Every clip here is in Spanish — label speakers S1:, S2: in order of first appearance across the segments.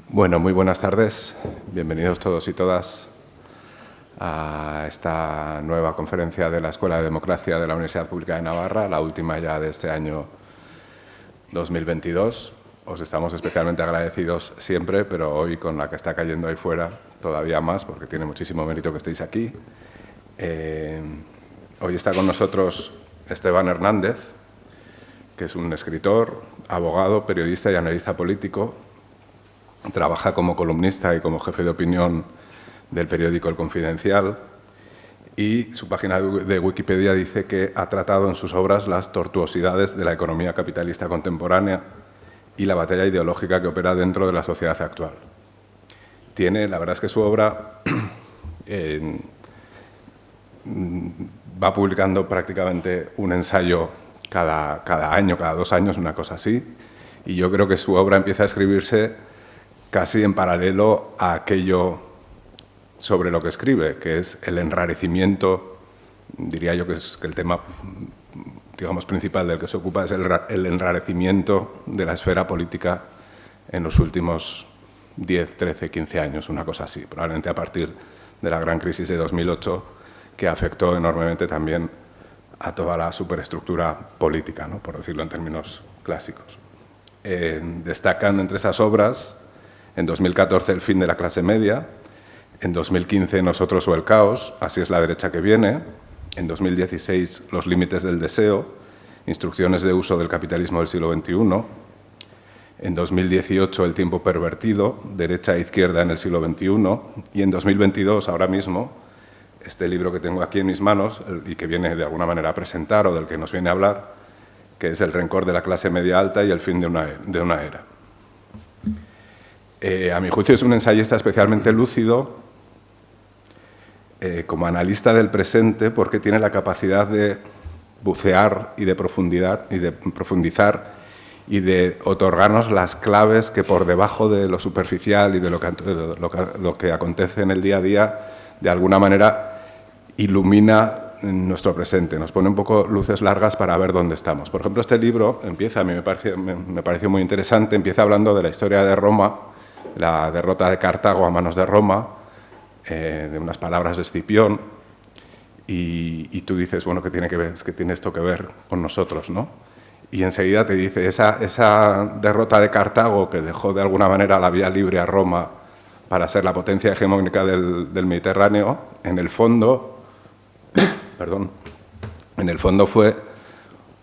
S1: Bueno, muy buenas tardes. Bienvenidos todos y todas a esta nueva conferencia de la Escuela de Democracia de la Universidad Pública de Navarra, la última ya de este año 2022. Os estamos especialmente agradecidos siempre, pero hoy con la que está cayendo ahí fuera todavía más, porque tiene muchísimo mérito que estéis aquí. Hoy está con nosotros Esteban Hernández, que es un escritor, abogado, periodista y analista político. Trabaja como columnista y como jefe de opinión del periódico El Confidencial, y su página de Wikipedia dice que ha tratado en sus obras las tortuosidades de la economía capitalista contemporánea y la batalla ideológica que opera dentro de la sociedad actual. La verdad es que su obra va publicando prácticamente un ensayo cada año, cada 2 años, una cosa así, y yo creo que su obra empieza a escribirse casi en paralelo a aquello sobre lo que escribe, que es el enrarecimiento, diría yo que el tema, digamos, principal del que se ocupa es el enrarecimiento de la esfera política en los últimos 10, 13, 15 años, una cosa así, probablemente a partir de la gran crisis de 2008, que afectó enormemente también a toda la superestructura política, ¿no?, por decirlo en términos clásicos. Destacan entre esas obras, en 2014, El fin de la clase media; en 2015, Nosotros o el caos, Así es la derecha que viene; en 2016, Los límites del deseo, Instrucciones de uso del capitalismo del siglo XXI; en 2018, El tiempo pervertido, Derecha e izquierda en el siglo XXI; y en 2022, ahora mismo, este libro que tengo aquí en mis manos y que viene de alguna manera a presentar o del que nos viene a hablar, que es El rencor de la clase media alta y el fin de una era. A mi juicio es un ensayista especialmente lúcido como analista del presente, porque tiene la capacidad de bucear y de profundizar y de otorgarnos las claves que por debajo de lo superficial y de lo que acontece en el día a día, de alguna manera ilumina nuestro presente, nos pone un poco luces largas para ver dónde estamos. Por ejemplo, este libro empieza, a mí me pareció muy interesante, empieza hablando de la historia de Roma, la derrota de Cartago a manos de Roma, de unas palabras de Escipión, y tú dices, bueno, ¿qué tiene esto que ver con nosotros, ¿no? Y enseguida te dice, esa derrota de Cartago, que dejó de alguna manera la vía libre a Roma para ser la potencia hegemónica del Mediterráneo, en el fondo fue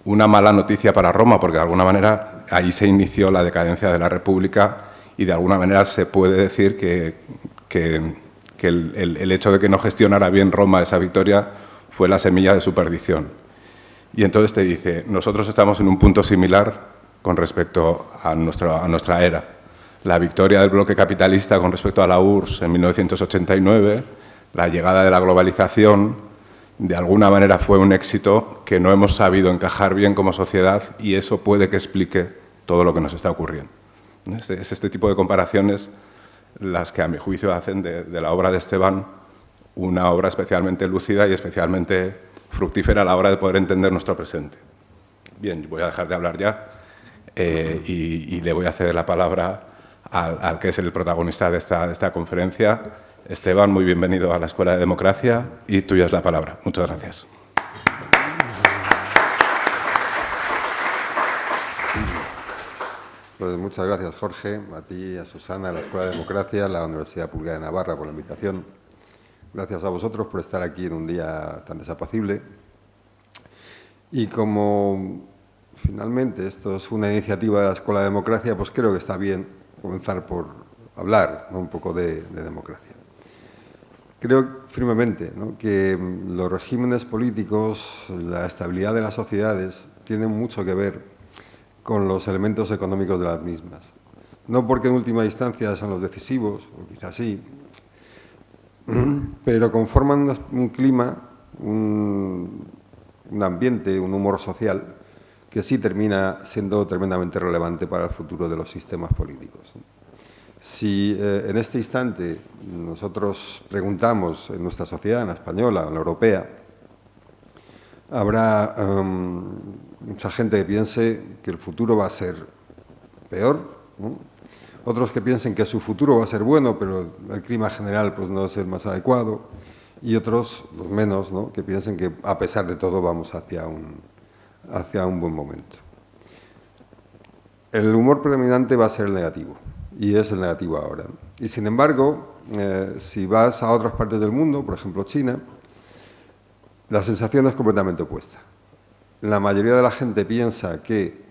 S1: una mala noticia para Roma, porque de alguna manera ahí se inició la decadencia de la República, y de alguna manera se puede decir que el hecho de que no gestionara bien Roma esa victoria fue la semilla de su perdición. Y entonces te dice, nosotros estamos en un punto similar con respecto a nuestra era. La victoria del bloque capitalista con respecto a la URSS en 1989, la llegada de la globalización, de alguna manera fue un éxito que no hemos sabido encajar bien como sociedad, y eso puede que explique todo lo que nos está ocurriendo. Es este tipo de comparaciones las que, a mi juicio, hacen de la obra de Esteban una obra especialmente lúcida y especialmente fructífera a la hora de poder entender nuestro presente. Bien, voy a dejar de hablar ya y le voy a ceder la palabra al que es el protagonista de esta conferencia. Esteban, muy bienvenido a la Escuela de Democracia, y tuya es la palabra. Muchas gracias.
S2: Pues muchas gracias, Jorge, a ti, a Susana, a la Escuela de Democracia, a la Universidad Pública de Navarra por la invitación. Gracias a vosotros por estar aquí en un día tan desapacible. Y como finalmente esto es una iniciativa de la Escuela de Democracia, pues creo que está bien comenzar por hablar, ¿no?, un poco de democracia. Creo firmemente, ¿no?, que los regímenes políticos, la estabilidad de las sociedades, tienen mucho que ver con los elementos económicos de las mismas. No porque en última instancia son los decisivos, o quizás sí, pero conforman un clima, un ambiente, un humor social que sí termina siendo tremendamente relevante para el futuro de los sistemas políticos. Si en este instante nosotros preguntamos en nuestra sociedad, en la española, en la europea, habrá mucha gente que piense que el futuro va a ser peor, ¿no? Otros que piensen que su futuro va a ser bueno, pero el clima general pues, no es el más adecuado, y otros, los menos, ¿no?, que piensen que a pesar de todo vamos hacia un buen momento. El humor predominante va a ser el negativo, y es el negativo ahora. Y sin embargo, si vas a otras partes del mundo, por ejemplo China, la sensación es completamente opuesta. La mayoría de la gente piensa que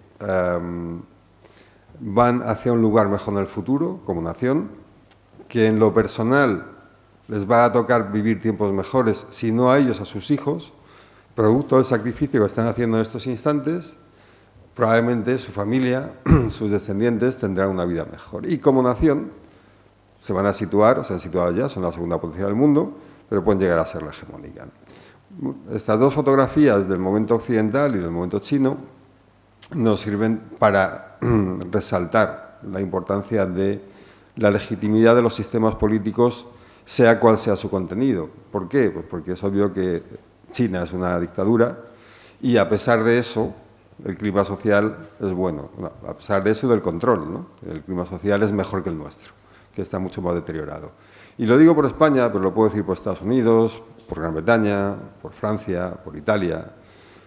S2: van hacia un lugar mejor en el futuro, como nación, que en lo personal les va a tocar vivir tiempos mejores, si no a ellos, a sus hijos, producto del sacrificio que están haciendo en estos instantes. Probablemente su familia, sus descendientes tendrán una vida mejor. Y como nación se van a situar, se han situado ya, son la segunda potencia del mundo, pero pueden llegar a ser la hegemónica. Estas dos fotografías del momento occidental y del momento chino nos sirven para resaltar la importancia de la legitimidad de los sistemas políticos, sea cual sea su contenido. ¿Por qué? Pues porque es obvio que China es una dictadura y a pesar de eso el clima social es bueno. No, a pesar de eso y del control, ¿no? El clima social es mejor que el nuestro, que está mucho más deteriorado. Y lo digo por España, pero lo puedo decir por Estados Unidos, por Gran Bretaña, por Francia, por Italia.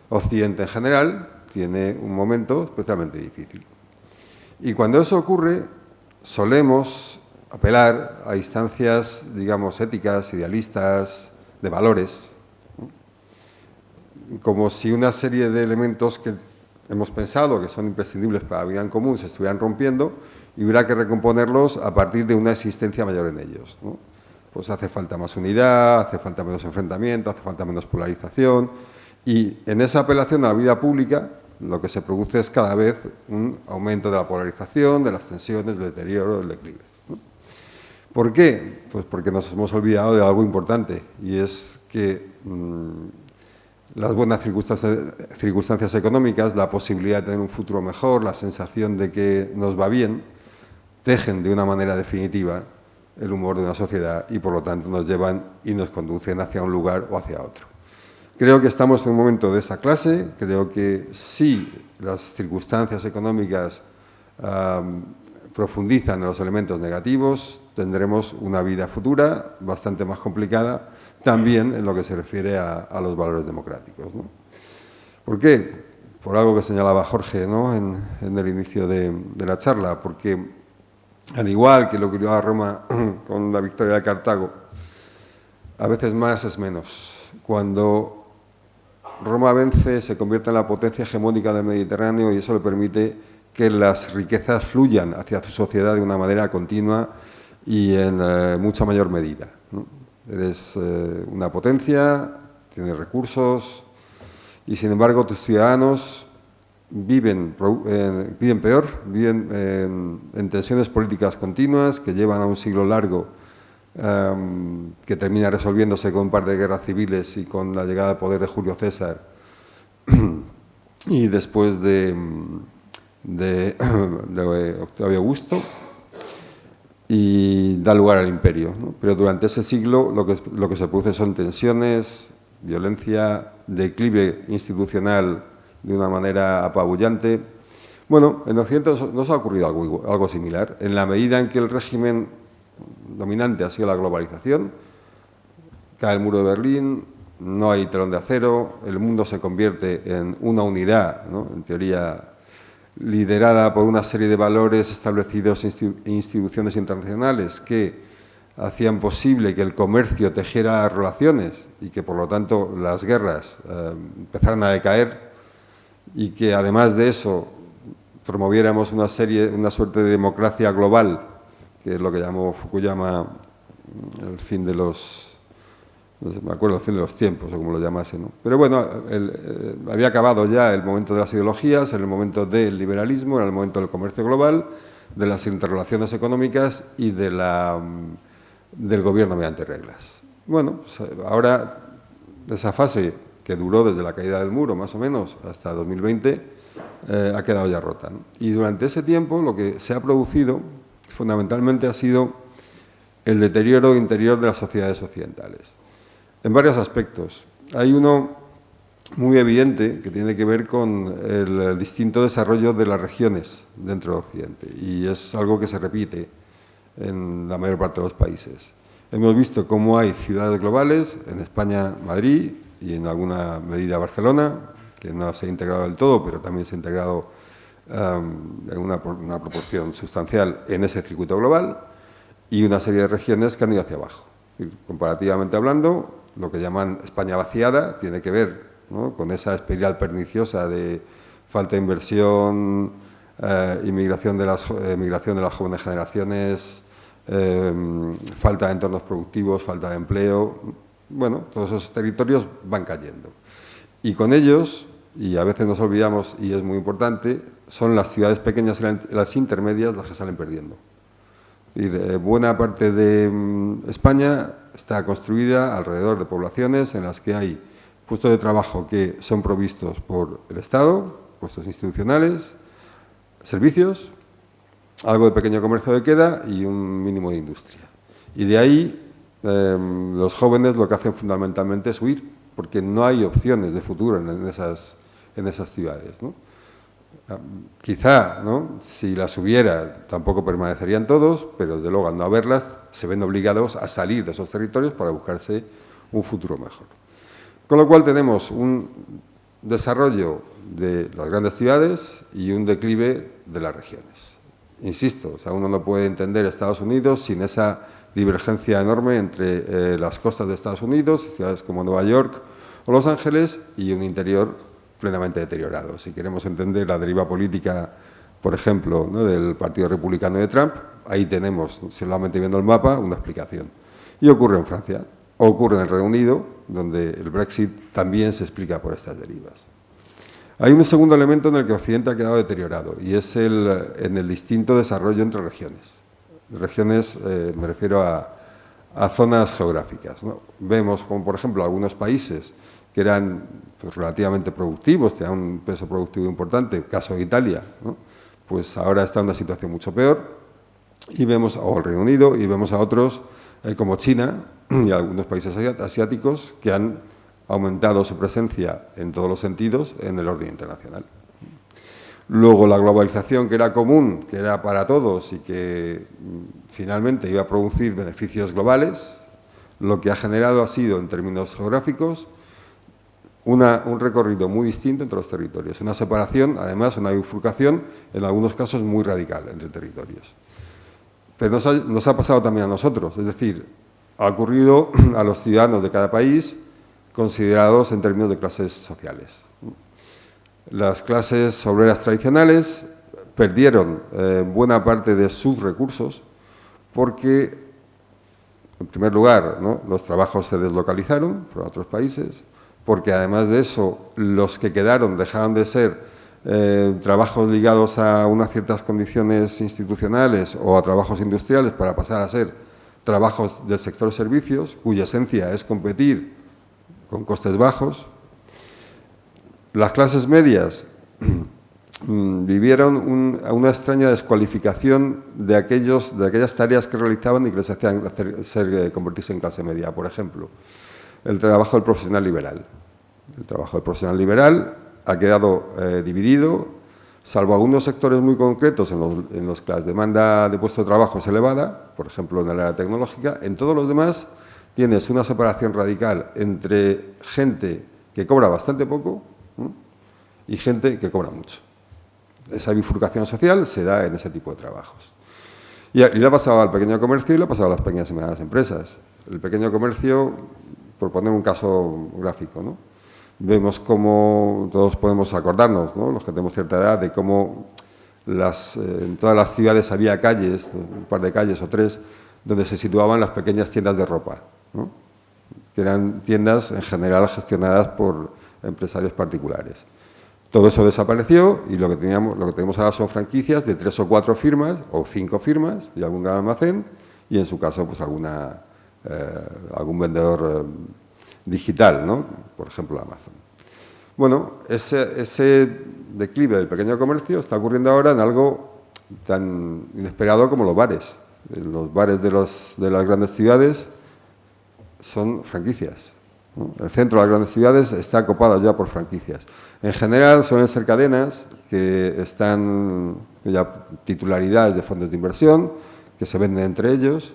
S2: Occidente en general tiene un momento especialmente difícil. Y cuando eso ocurre, solemos apelar a instancias, digamos, éticas, idealistas, de valores, ¿no?, como si una serie de elementos que hemos pensado que son imprescindibles para la vida en común se estuvieran rompiendo y hubiera que recomponerlos a partir de una existencia mayor en ellos, ¿no? Pues hace falta más unidad, hace falta menos enfrentamiento, hace falta menos polarización, y en esa apelación a la vida pública lo que se produce es cada vez un aumento de la polarización, de las tensiones, del deterioro, del declive, ¿no? ¿Por qué? Pues porque nos hemos olvidado de algo importante, y es que las buenas circunstancias económicas, la posibilidad de tener un futuro mejor, la sensación de que nos va bien, tejen de una manera definitiva el humor de una sociedad y, por lo tanto, nos llevan y nos conducen hacia un lugar o hacia otro. Creo que estamos en un momento de esa clase. Creo que si las circunstancias económicas profundizan en los elementos negativos, tendremos una vida futura bastante más complicada, también en lo que se refiere a los valores democráticos, ¿no? ¿Por qué? Por algo que señalaba Jorge, ¿no?, en el inicio de la charla, porque al igual que lo que ocurrió a Roma con la victoria de Cartago, a veces más es menos. Cuando Roma vence, se convierte en la potencia hegemónica del Mediterráneo y eso le permite que las riquezas fluyan hacia su sociedad de una manera continua y en mucha mayor medida, ¿no? Eres una potencia, tienes recursos y, sin embargo, tus ciudadanos viven peor, viven en tensiones políticas continuas que llevan a un siglo largo que termina resolviéndose con un par de guerras civiles y con la llegada al poder de Julio César y después de Octavio Augusto, y da lugar al imperio, ¿no? Pero durante ese siglo lo que se produce son tensiones, violencia, declive institucional de una manera apabullante. Bueno, en Occidente nos ha ocurrido algo similar, en la medida en que el régimen dominante ha sido la globalización, cae el muro de Berlín, no hay telón de acero, el mundo se convierte en una unidad, ¿no?, en teoría liderada por una serie de valores establecidos en instituciones internacionales que hacían posible que el comercio tejiera relaciones y que, por lo tanto, las guerras empezaran a decaer y que, además de eso, promoviéramos una suerte de democracia global, que es lo que llamó Fukuyama el fin de los... No sé, me acuerdo, el fin de los tiempos, o como lo llamase, ¿no? Pero bueno, había acabado ya el momento de las ideologías, era el momento del liberalismo, era el momento del comercio global, de las interrelaciones económicas y del gobierno mediante reglas. Bueno, pues ahora esa fase que duró desde la caída del muro, más o menos, hasta 2020, ha quedado ya rota, ¿no? Y durante ese tiempo lo que se ha producido fundamentalmente ha sido el deterioro interior de las sociedades occidentales, en varios aspectos. Hay uno muy evidente que tiene que ver con el distinto desarrollo de las regiones dentro de Occidente, y es algo que se repite en la mayor parte de los países. Hemos visto cómo hay ciudades globales, en España Madrid y en alguna medida Barcelona, que no se ha integrado del todo, pero también se ha integrado en una proporción sustancial en ese circuito global, y una serie de regiones que han ido hacia abajo. Y comparativamente hablando, lo que llaman España vaciada tiene que ver, ¿no?, con esa espiral perniciosa de falta de inversión, migración de las jóvenes generaciones, falta de entornos productivos, falta de empleo. Bueno, todos esos territorios van cayendo. Y con ellos, y a veces nos olvidamos, y es muy importante, son las ciudades pequeñas y las intermedias las que salen perdiendo. Y buena parte de España está construida alrededor de poblaciones en las que hay puestos de trabajo que son provistos por el Estado, puestos institucionales, servicios, algo de pequeño comercio que queda y un mínimo de industria. Y de ahí los jóvenes lo que hacen fundamentalmente es huir, porque no hay opciones de futuro en esas ciudades, ¿no? Quizá, ¿no?, si las hubiera, tampoco permanecerían todos, pero desde luego al no haberlas, se ven obligados a salir de esos territorios para buscarse un futuro mejor. Con lo cual tenemos un desarrollo de las grandes ciudades y un declive de las regiones. Insisto, o sea, uno no puede entender Estados Unidos sin esa divergencia enorme entre las costas de Estados Unidos, ciudades como Nueva York o Los Ángeles, y un interior plenamente deteriorado. Si queremos entender la deriva política, por ejemplo, ¿no?, del Partido Republicano de Trump, ahí tenemos, solamente viendo el mapa, una explicación. Y ocurre en Francia, o ocurre en el Reino Unido, donde el Brexit también se explica por estas derivas. Hay un segundo elemento en el que Occidente ha quedado deteriorado, y es en el distinto desarrollo entre regiones. Regiones, me refiero a zonas geográficas, ¿no? Vemos como, por ejemplo, algunos países que eran pues relativamente productivos, tenían un peso productivo importante, caso de Italia, ¿no?, pues ahora está en una situación mucho peor, y vemos, o el Reino Unido, y vemos a otros como China y algunos países asiáticos que han aumentado su presencia en todos los sentidos en el orden internacional. Luego la globalización, que era común, que era para todos y que finalmente iba a producir beneficios globales, lo que ha generado ha sido, en términos geográficos, un recorrido muy distinto entre los territorios, una separación, además una bifurcación, en algunos casos muy radical entre territorios. Pero nos ha pasado también a nosotros, es decir, ha ocurrido a los ciudadanos de cada país considerados en términos de clases sociales. Las clases obreras tradicionales perdieron buena parte de sus recursos porque, en primer lugar, ¿no?, los trabajos se deslocalizaron para otros países, porque además de eso, los que quedaron dejaron de ser trabajos ligados a unas ciertas condiciones institucionales o a trabajos industriales para pasar a ser trabajos del sector servicios, cuya esencia es competir con costes bajos. Las clases medias vivieron una extraña descualificación de aquellas tareas que realizaban y que les hacían convertirse en clase media. Por ejemplo, el trabajo del profesional liberal. El trabajo del profesional liberal ha quedado dividido, salvo algunos sectores muy concretos en los que la demanda de puesto de trabajo es elevada, por ejemplo en el área tecnológica. En todos los demás tienes una separación radical entre gente que cobra bastante poco, ¿no?, y gente que cobra mucho. Esa bifurcación social se da en ese tipo de trabajos. Y le ha pasado al pequeño comercio y le ha pasado a las pequeñas y medianas empresas. El pequeño comercio, por poner un caso gráfico, ¿no?, vemos cómo todos podemos acordarnos, ¿no?, los que tenemos cierta edad, de cómo en todas las ciudades había calles, un par de calles o tres, donde se situaban las pequeñas tiendas de ropa, ¿no?, que eran tiendas en general gestionadas por empresarios particulares. Todo eso desapareció y lo que tenemos ahora son franquicias de 3 o 4 firmas o 5 firmas y algún gran almacén, y en su caso pues algún vendedor digital, ¿no?, por ejemplo Amazon. Bueno, ese declive del pequeño comercio está ocurriendo ahora en algo tan inesperado como los bares. Los bares de las grandes ciudades son franquicias, ¿no? El centro de las grandes ciudades está copado ya por franquicias. En general suelen ser cadenas que están ya titularidades de fondos de inversión, que se venden entre ellos,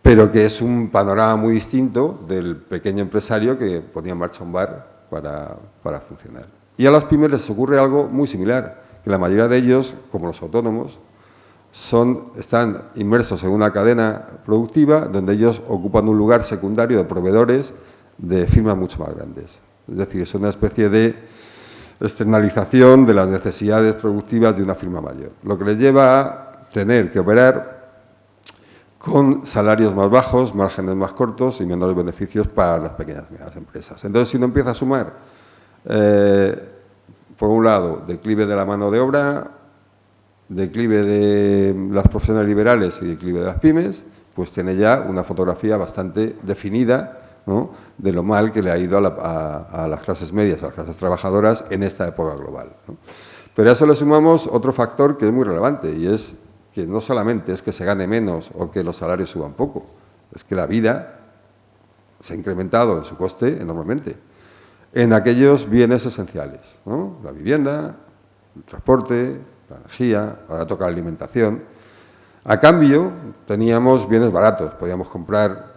S2: pero que es un panorama muy distinto del pequeño empresario que ponía en marcha un bar para funcionar. Y a las pymes les ocurre algo muy similar, que la mayoría de ellos, como los autónomos, están inmersos en una cadena productiva donde ellos ocupan un lugar secundario de proveedores de firmas mucho más grandes. Es decir, es una especie de externalización de las necesidades productivas de una firma mayor, lo que les lleva a tener que operar con salarios más bajos, márgenes más cortos y menores beneficios para las pequeñas y medianas empresas. Entonces, si uno empieza a sumar, por un lado, declive de la mano de obra, declive de las profesiones liberales y declive de las pymes, pues tiene ya una fotografía bastante definida, ¿no?, de lo mal que le ha ido a las clases medias, a las clases trabajadoras en esta época global, ¿no? Pero a eso le sumamos otro factor que es muy relevante, y es que no solamente es que se gane menos o que los salarios suban poco, es que la vida se ha incrementado en su coste enormemente en aquellos bienes esenciales, ¿no? La vivienda, el transporte, la energía, ahora toca la alimentación. A cambio, teníamos bienes baratos, podíamos comprar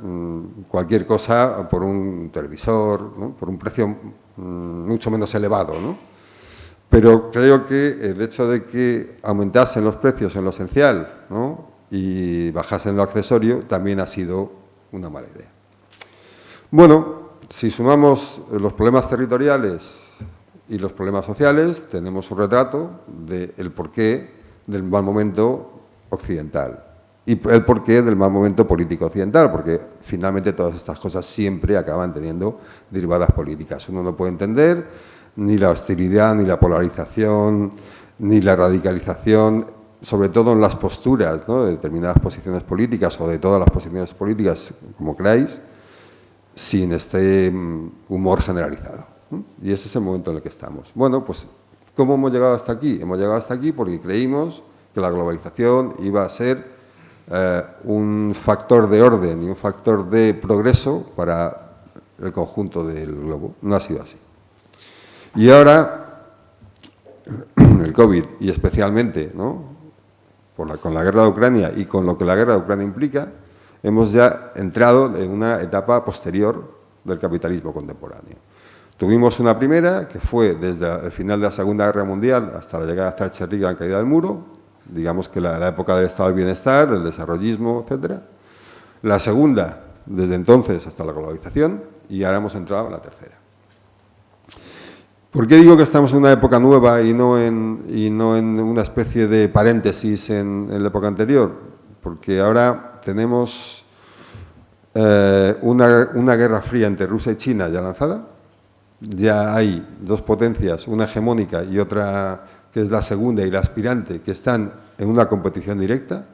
S2: cualquier cosa por un televisor, ¿no?, por un precio mucho menos elevado, ¿no? Pero creo que el hecho de que aumentasen los precios en lo esencial, ¿no?, y bajasen lo accesorio también ha sido una mala idea. Bueno, si sumamos los problemas territoriales y los problemas sociales, tenemos un retrato del porqué del mal momento occidental y el porqué del mal momento político occidental, porque finalmente todas estas cosas siempre acaban teniendo derivadas políticas. Uno no puede entender ni la hostilidad, ni la polarización, ni la radicalización, sobre todo en las posturas, ¿no?, de determinadas posiciones políticas o de todas las posiciones políticas, como queráis, sin este humor generalizado, ¿no? Y ese es el momento en el que estamos. Bueno, pues, ¿cómo hemos llegado hasta aquí? Hemos llegado hasta aquí porque creímos que la globalización iba a ser un factor de orden y un factor de progreso para el conjunto del globo. No ha sido así. Y ahora, el COVID, y especialmente, ¿no?, con la guerra de Ucrania y con lo que la guerra de Ucrania implica, hemos ya entrado en una etapa posterior del capitalismo contemporáneo. Tuvimos una primera, que fue desde el final de la Segunda Guerra Mundial hasta la llegada de Thatcher y la caída del muro, digamos que la época del estado del bienestar, del desarrollismo, etc. La segunda, desde entonces hasta la globalización, y ahora hemos entrado en la tercera. ¿Por qué digo que estamos en una época nueva y no en una especie de paréntesis en la época anterior? Porque ahora tenemos una guerra fría entre Rusia y China ya lanzada. Ya hay dos potencias, una hegemónica y otra que es la segunda y la aspirante, que están en una competición directa.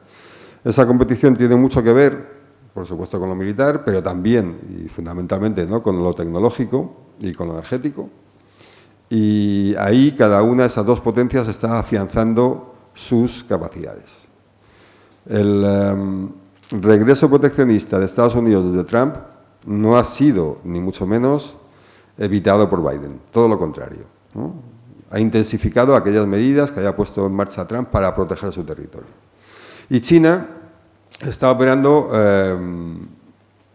S2: Esa competición tiene mucho que ver, por supuesto, con lo militar, pero también y fundamentalmente, ¿no?, con lo tecnológico y con lo energético. Y ahí cada una de esas dos potencias está afianzando sus capacidades. El regreso proteccionista de Estados Unidos desde Trump no ha sido, ni mucho menos, evitado por Biden, todo lo contrario, ¿no? Ha intensificado aquellas medidas que haya puesto en marcha Trump para proteger su territorio. Y China está operando en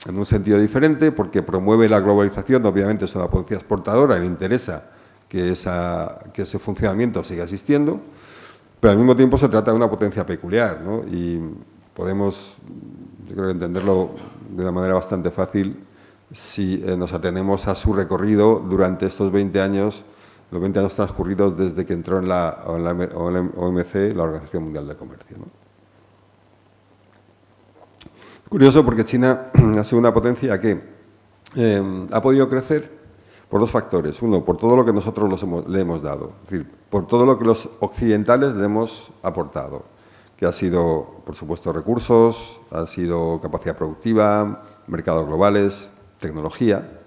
S2: un sentido diferente porque promueve la globalización, obviamente es una potencia exportadora y le interesa que ese funcionamiento siga existiendo, pero al mismo tiempo se trata de una potencia peculiar, ¿no? Y podemos, yo creo, entenderlo de una manera bastante fácil si nos atenemos a su recorrido durante estos 20 años, los 20 años transcurridos desde que entró en la OMC, la Organización Mundial de Comercio, ¿no? Curioso porque China ha sido una potencia que ha podido crecer por dos factores. Uno, por todo lo que nosotros le hemos dado, es decir, por todo lo que los occidentales le hemos aportado, que ha sido, por supuesto, recursos, ha sido capacidad productiva, mercados globales, tecnología.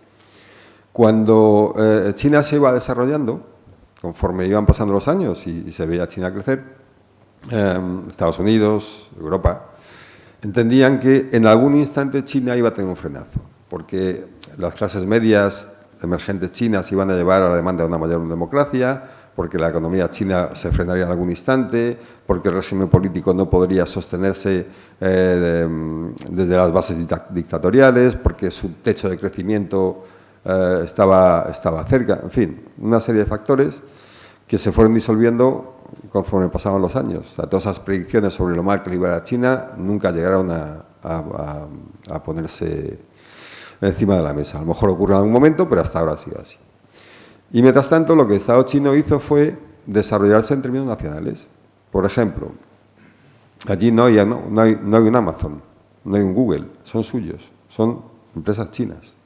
S2: Cuando China se iba desarrollando, conforme iban pasando los años y se veía China crecer, Estados Unidos, Europa, entendían que en algún instante China iba a tener un frenazo, porque las clases medias emergentes chinas iban a llevar a la demanda de una mayor democracia, porque la economía china se frenaría en algún instante, porque el régimen político no podría sostenerse desde las bases dictatoriales, porque su techo de crecimiento estaba cerca, en fin, una serie de factores que se fueron disolviendo conforme pasaban los años. O sea, todas esas predicciones sobre lo mal que le iba a China nunca llegaron a ponerse encima de la mesa. A lo mejor ocurre en algún momento, pero hasta ahora ha sido así. Y mientras tanto, lo que el Estado chino hizo fue desarrollarse en términos nacionales. Por ejemplo, allí no hay un Amazon, no hay un Google, son suyos, son empresas chinas.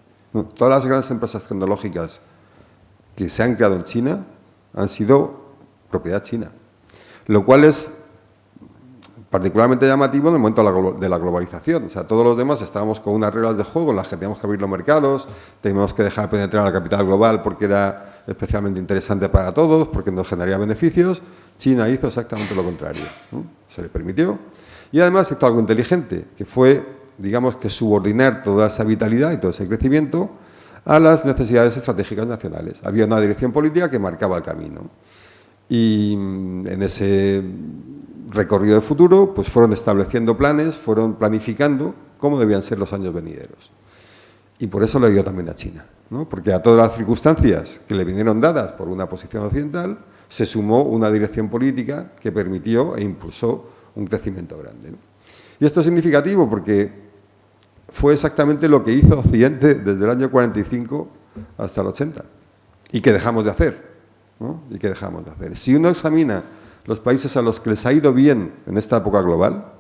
S2: Todas las grandes empresas tecnológicas que se han creado en China han sido propiedad china, lo cual es particularmente llamativo en el momento de la globalización. O sea, todos los demás estábamos con unas reglas de juego en las que teníamos que abrir los mercados, teníamos que dejar penetrar al capital global porque era especialmente interesante para todos, porque nos generaría beneficios. China hizo exactamente lo contrario, ¿no? Se le permitió. Y además hizo algo inteligente, que fue, digamos, que subordinar toda esa vitalidad y todo ese crecimiento a las necesidades estratégicas nacionales. Había una dirección política que marcaba el camino. Y en ese recorrido de futuro, pues fueron estableciendo planes, fueron planificando cómo debían ser los años venideros. Y por eso le dio también a China, ¿no? Porque a todas las circunstancias que le vinieron dadas por una posición occidental, se sumó una dirección política que permitió e impulsó un crecimiento grande, ¿no? Y esto es significativo porque fue exactamente lo que hizo Occidente desde el año 45 hasta el 80 y que dejamos de hacer, ¿no? Y que dejamos de hacer. Si uno examina los países a los que les ha ido bien en esta época global,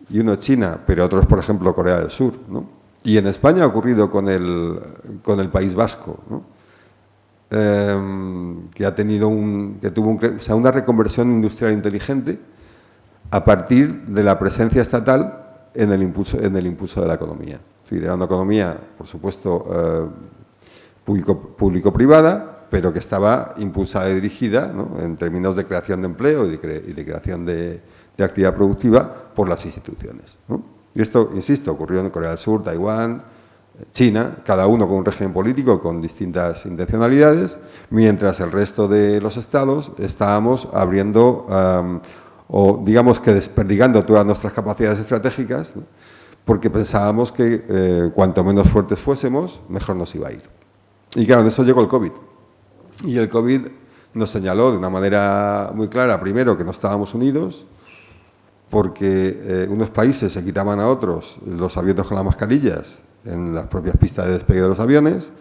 S2: y uno es China, pero otro es, por ejemplo, Corea del Sur, ¿no? Y en España ha ocurrido con el País Vasco, ¿no? Que tuvo una reconversión industrial inteligente a partir de la presencia estatal en el impulso de la economía. Es decir, era una economía, por supuesto, público-privada, pero que estaba impulsada y dirigida, ¿no?, en términos de creación de empleo y de creación de actividad productiva por las instituciones, ¿no? Y esto, insisto, ocurrió en Corea del Sur, Taiwán, China, cada uno con un régimen político con distintas intencionalidades, mientras el resto de los estados estábamos abriendo o digamos que desperdigando todas nuestras capacidades estratégicas, ¿no?, porque pensábamos que cuanto menos fuertes fuésemos, mejor nos iba a ir. Y claro, en eso llegó el COVID. Y el COVID nos señaló de una manera muy clara, primero, que no estábamos unidos, porque unos países se quitaban a otros los aviones con las mascarillas en las propias pistas de despegue de los aviones,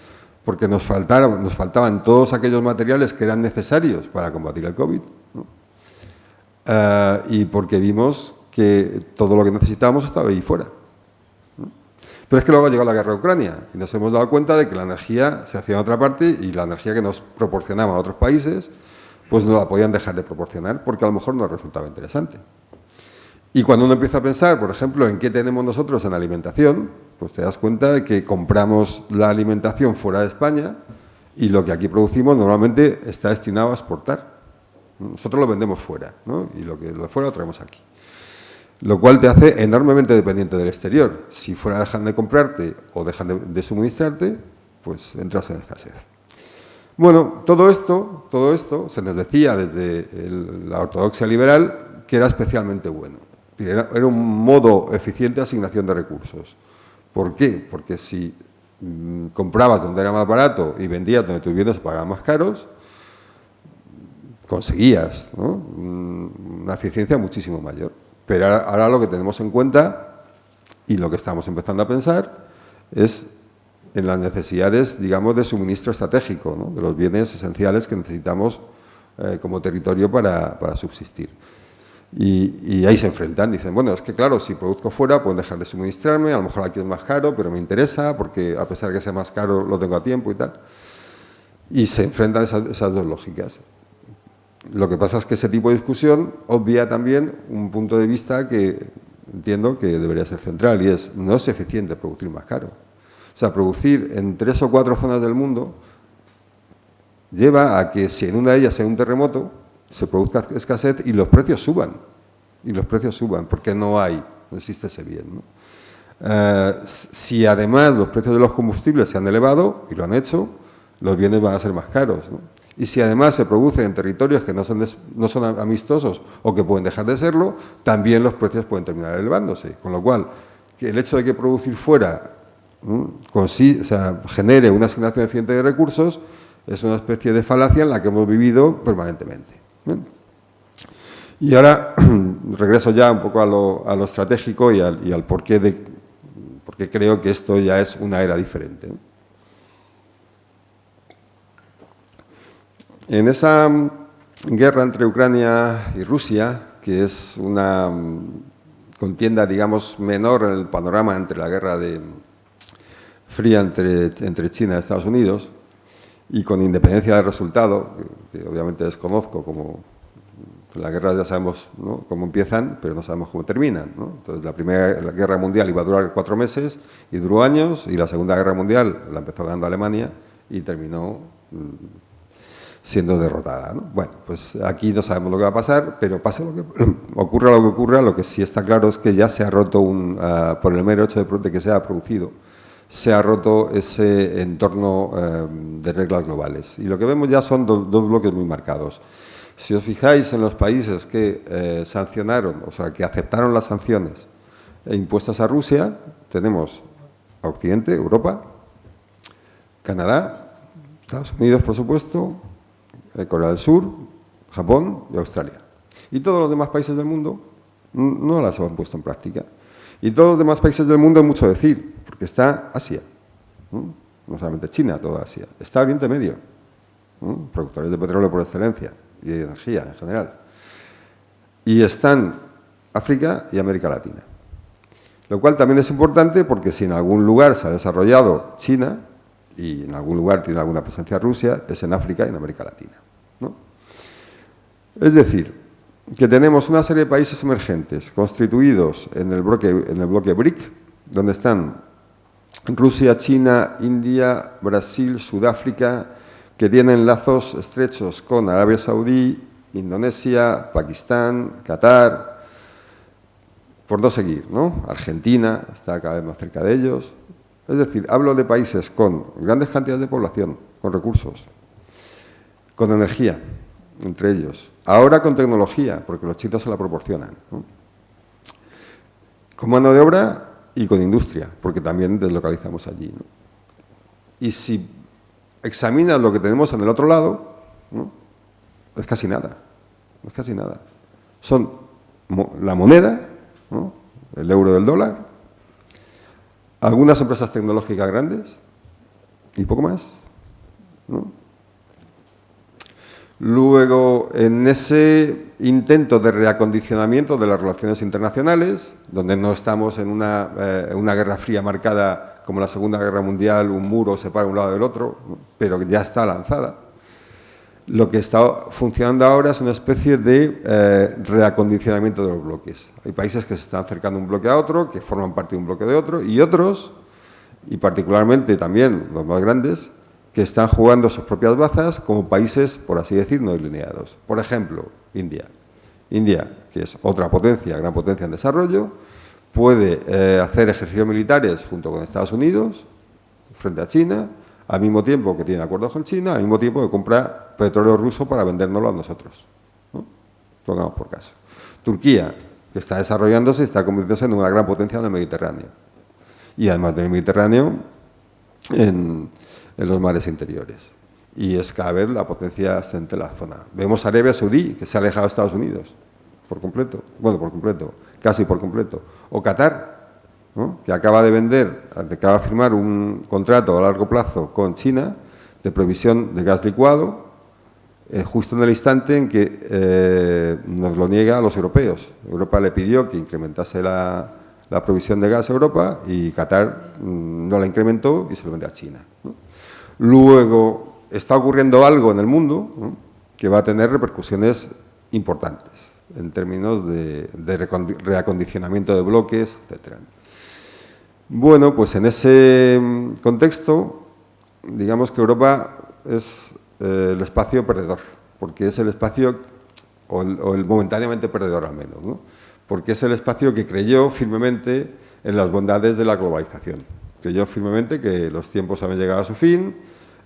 S2: porque nos faltaban todos aquellos materiales que eran necesarios para combatir el COVID, ¿no? Y porque vimos que todo lo que necesitábamos estaba ahí fuera, ¿no? Pero es que luego llegó la guerra de Ucrania y nos hemos dado cuenta de que la energía se hacía en otra parte y la energía que nos proporcionaban otros países, pues no la podían dejar de proporcionar porque a lo mejor nos resultaba interesante. Y cuando uno empieza a pensar, por ejemplo, en qué tenemos nosotros en alimentación, pues te das cuenta de que compramos la alimentación fuera de España y lo que aquí producimos normalmente está destinado a exportar. Nosotros lo vendemos fuera, ¿no? Y lo que lo fuera lo traemos aquí. Lo cual te hace enormemente dependiente del exterior. Si fuera dejan de comprarte o dejan de suministrarte, pues entras en escasez. Bueno, todo esto se nos decía desde la ortodoxia liberal que era especialmente bueno. Era un modo eficiente de asignación de recursos. ¿Por qué? Porque si comprabas donde era más barato y vendías donde tus bienes se pagaban más caros, conseguías, ¿no?, una eficiencia muchísimo mayor. Pero ahora lo que tenemos en cuenta y lo que estamos empezando a pensar es en las necesidades, digamos, de suministro estratégico, ¿no?, de los bienes esenciales que necesitamos como territorio para subsistir. Y ahí se enfrentan, dicen, bueno, es que claro, si produzco fuera pueden dejar de suministrarme, a lo mejor aquí es más caro, pero me interesa porque a pesar de que sea más caro lo tengo a tiempo y tal. Y se enfrentan esas dos lógicas. Lo que pasa es que ese tipo de discusión obvia también un punto de vista que entiendo que debería ser central y es, no es eficiente producir más caro. O sea, producir en 3 o 4 zonas del mundo lleva a que si en una de ellas hay un terremoto, se produzca escasez y los precios suban. Y los precios suban, porque no existe ese bien, ¿no? Si además los precios de los combustibles se han elevado, y lo han hecho, los bienes van a ser más caros, ¿no? Y si además se produce en territorios que no son amistosos o que pueden dejar de serlo, también los precios pueden terminar elevándose. Con lo cual, que el hecho de que producir fuera genere una asignación eficiente de recursos es una especie de falacia en la que hemos vivido permanentemente. Y ahora regreso ya un poco a lo estratégico y al porqué porque creo que esto ya es una era diferente. En esa guerra entre Ucrania y Rusia, que es una contienda, digamos, menor en el panorama entre la guerra fría entre China y Estados Unidos, y con independencia del resultado, que obviamente desconozco, como las guerras ya sabemos, ¿no?, cómo empiezan, pero no sabemos cómo terminan, ¿no? Entonces, la Guerra Mundial iba a durar 4 meses y duró años, y la Segunda Guerra Mundial la empezó ganando Alemania y terminó siendo derrotada, ¿no? Bueno, pues aquí no sabemos lo que va a pasar, pero pase lo que ocurra, lo que sí está claro es que ya se ha roto, por el mero hecho de que se ha producido, se ha roto ese entorno de reglas globales. Y lo que vemos ya son dos bloques muy marcados. Si os fijáis en los países que sancionaron, o sea, que aceptaron las sanciones impuestas a Rusia, tenemos a Occidente, Europa, Canadá, Estados Unidos, por supuesto, Corea del Sur, Japón y Australia. Y todos los demás países del mundo no las han puesto en práctica. Y todos los demás países del mundo hay mucho a decir, porque está Asia, no solamente China, toda Asia, está Oriente Medio, productores de petróleo por excelencia y de energía en general. Y están África y América Latina. Lo cual también es importante porque si en algún lugar se ha desarrollado China y en algún lugar tiene alguna presencia Rusia, es en África y en América Latina, ¿no? Es decir, que tenemos una serie de países emergentes constituidos en el bloque BRIC, donde están Rusia, China, India, Brasil, Sudáfrica, que tienen lazos estrechos con Arabia Saudí, Indonesia, Pakistán, Qatar, por no seguir, ¿no? Argentina está cada vez más cerca de ellos. Es decir, hablo de países con grandes cantidades de población, con recursos, con energía, entre ellos. Ahora con tecnología, porque los chinos se la proporcionan, ¿no? Con mano de obra y con industria, porque también deslocalizamos allí, ¿no? Y si examinas lo que tenemos en el otro lado, ¿no?, es casi nada, no es casi nada. Son la moneda, ¿no?, el euro y el dólar, algunas empresas tecnológicas grandes y poco más, ¿no? Luego, en ese intento de reacondicionamiento de las relaciones internacionales, donde no estamos en una guerra fría marcada como la Segunda Guerra Mundial, un muro separa un lado del otro, ¿no?, pero ya está lanzada, lo que está funcionando ahora es una especie de reacondicionamiento de los bloques. Hay países que se están acercando un bloque a otro, que forman parte de un bloque de otro, y otros, y particularmente también los más grandes, que están jugando sus propias bazas como países, por así decir, no delineados. Por ejemplo, India. India, que es otra potencia, gran potencia en desarrollo, puede hacer ejercicios militares junto con Estados Unidos frente a China, al mismo tiempo que tiene acuerdos con China, al mismo tiempo que compra petróleo ruso para vendérnoslo a nosotros, ¿no? Pongamos por caso. Turquía, que está desarrollándose y está convirtiéndose en una gran potencia en el Mediterráneo. Y además del Mediterráneo, en los mares interiores. Y es cada vez la potencia ascendente de la zona. Vemos a Arabia Saudí, que se ha alejado de Estados Unidos por completo, bueno, por completo, casi por completo. O Qatar, ¿no?, que acaba de firmar un contrato a largo plazo con China de provisión de gas licuado, justo en el instante en que nos lo niega a los europeos. Europa le pidió que incrementase la provisión de gas a Europa y Qatar no la incrementó y se lo vende a China, ¿no? Luego, está ocurriendo algo en el mundo, ¿no?, que va a tener repercusiones importantes en términos de reacondicionamiento de bloques, etc. Bueno, pues en ese contexto, digamos que Europa es el espacio perdedor, porque es el espacio o el momentáneamente perdedor al menos, ¿no? Porque es el espacio que creyó firmemente en las bondades de la globalización. Creyó firmemente que los tiempos habían llegado a su fin,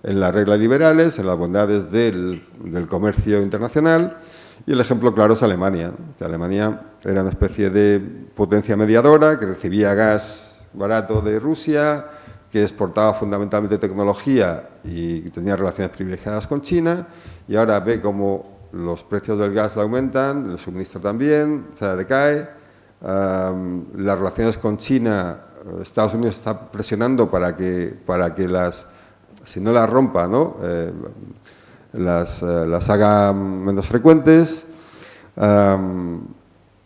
S2: en las reglas liberales, en las bondades del comercio internacional, y el ejemplo claro es Alemania, ¿no? Que Alemania era una especie de potencia mediadora que recibía gas barato de Rusia, que exportaba fundamentalmente tecnología y tenía relaciones privilegiadas con China, y ahora ve cómo los precios del gas le aumentan, el suministro también, o sea, decae. Las relaciones con China, Estados Unidos está presionando para que las, si no las rompa, ¿no? Las haga menos frecuentes.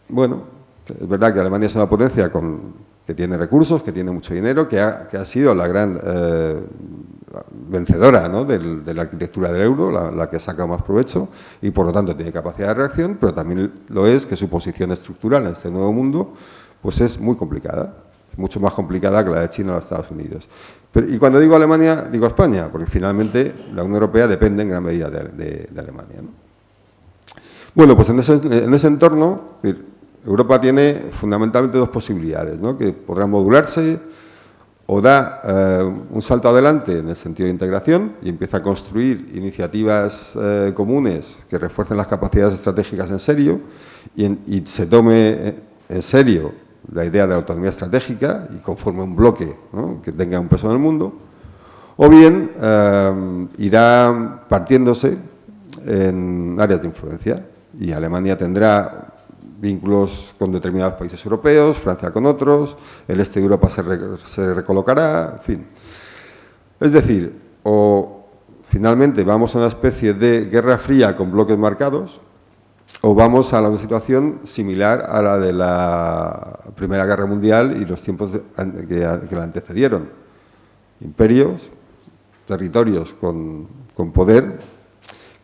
S2: Bueno, es verdad que Alemania es una potencia que tiene recursos, que tiene mucho dinero, que ha sido la gran vencedora, ¿no? de la arquitectura del euro, la que ha sacado más provecho, y por lo tanto tiene capacidad de reacción, pero también lo es que su posición estructural en este nuevo mundo pues es muy complicada, mucho más complicada que la de China o los Estados Unidos. Y cuando digo Alemania, digo España, porque finalmente la Unión Europea depende en gran medida de Alemania, ¿no? Bueno, pues en ese entorno, Europa tiene fundamentalmente dos posibilidades, ¿no? Que podrán modularse o da un salto adelante en el sentido de integración y empieza a construir iniciativas comunes que refuercen las capacidades estratégicas en serio y se tome en serio la idea de la autonomía estratégica y conforme un bloque, ¿no? Que tenga un peso en el mundo, o bien irá partiéndose en áreas de influencia y Alemania tendrá vínculos con determinados países europeos, Francia con otros, el este de Europa se recolocará, en fin. Es decir, o finalmente vamos a una especie de guerra fría con bloques marcados, o vamos a una situación similar a la de la Primera Guerra Mundial y los tiempos que la antecedieron. Imperios, territorios con poder,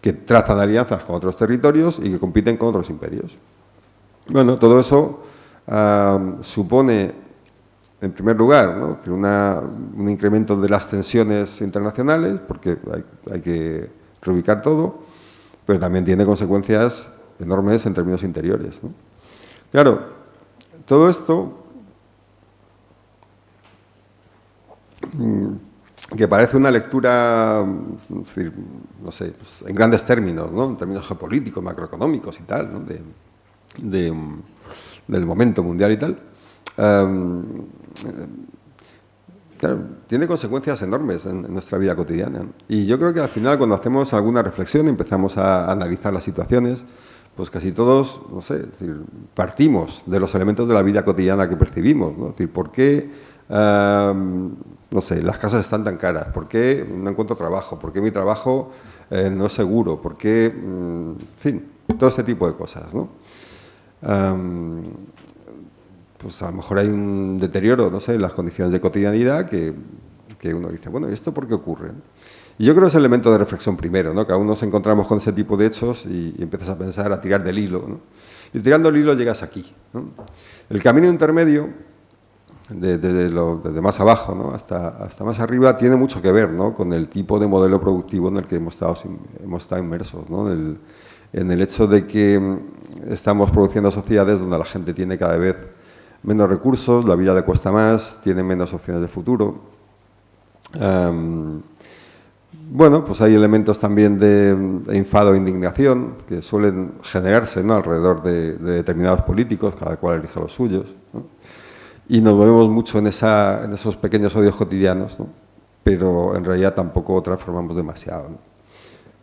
S2: que trazan alianzas con otros territorios y que compiten con otros imperios. Bueno, todo eso supone, en primer lugar, ¿no? Un incremento de las tensiones internacionales, porque hay que reubicar todo, pero también tiene consecuencias enormes en términos interiores, ¿no? Claro, todo esto, que parece una lectura, no sé, pues en grandes términos, ¿no? En términos geopolíticos, macroeconómicos y tal, ¿no? Del momento mundial y tal, claro, tiene consecuencias enormes en nuestra vida cotidiana. Y yo creo que al final, cuando hacemos alguna reflexión y empezamos a analizar las situaciones, pues casi todos, no sé, es decir, partimos de los elementos de la vida cotidiana que percibimos, ¿no? Es decir, ¿por qué, no sé, las casas están tan caras? ¿Por qué no encuentro trabajo? ¿Por qué mi trabajo no es seguro? ¿Por qué, en fin, todo este tipo de cosas, ¿no? Pues a lo mejor hay un deterioro, no sé, en las condiciones de cotidianidad que uno dice, bueno, ¿y esto por qué ocurre? Y yo creo que es el elemento de reflexión primero, ¿no? Que aún nos encontramos con ese tipo de hechos y empiezas a pensar, a tirar del hilo, ¿no? Y tirando el hilo llegas aquí, ¿no? El camino intermedio, desde más abajo, ¿no? hasta más arriba, tiene mucho que ver, ¿no? Con el tipo de modelo productivo en el que hemos estado inmersos, ¿no? En el hecho de que estamos produciendo sociedades donde la gente tiene cada vez menos recursos, la vida le cuesta más, tiene menos opciones de futuro. Bueno, pues hay elementos también de enfado e indignación que suelen generarse, ¿no? Alrededor de determinados políticos, cada cual elige los suyos, ¿no? Y nos movemos mucho en esos pequeños odios cotidianos, ¿no? Pero en realidad tampoco transformamos demasiado, ¿no?